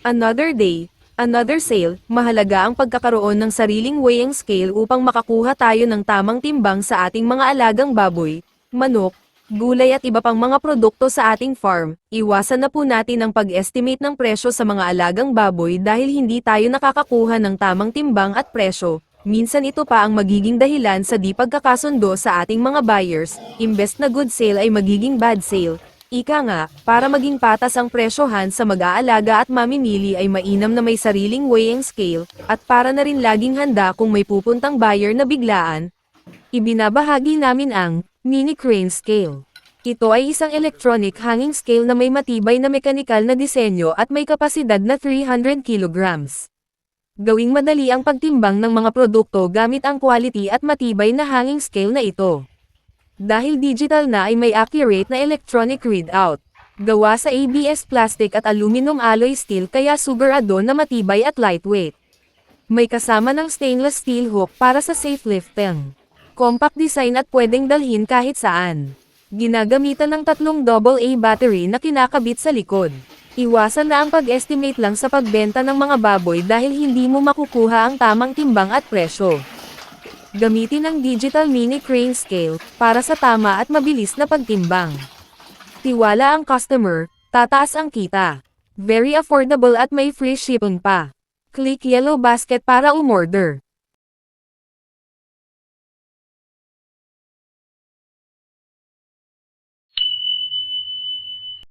Another day, another sale, mahalaga ang pagkakaroon ng sariling weighing scale upang makakuha tayo ng tamang timbang sa ating mga alagang baboy, manok, gulay at iba pang mga produkto sa ating farm. Iwasan na po natin ang pag-estimate ng presyo sa mga alagang baboy dahil hindi tayo nakakakuha ng tamang timbang at presyo. Minsan ito pa ang magiging dahilan sa di pagkakasundo sa ating mga buyers, imbes na good sale ay magiging bad sale. Ika nga, para maging patas ang presyohan sa mag-aalaga at mamimili ay mainam na may sariling weighing scale, at para na rin laging handa kung may pupuntang buyer na biglaan. Ibinabahagi namin ang Mini Crane Scale. Ito ay isang electronic hanging scale na may matibay na mekanikal na disenyo at may kapasidad na 300 kilograms. Gawing madali ang pagtimbang ng mga produkto gamit ang quality at matibay na hanging scale na ito. Dahil digital na ay may accurate na electronic readout. Gawa sa ABS plastic at aluminum alloy steel kaya sigurado na matibay at lightweight. May kasama ng stainless steel hook para sa safe lifting. Compact design at pwedeng dalhin kahit saan. Ginagamitan ng 3 AA battery na kinakabit sa likod. Iwasan na ang pag-estimate lang sa pagbenta ng mga baboy dahil hindi mo makukuha ang tamang timbang at presyo. Gamitin ang digital mini crane scale para sa tama at mabilis na pagtimbang. Tiwala ang customer, tataas ang kita. Very affordable at may free shipping pa. Click yellow basket para umorder.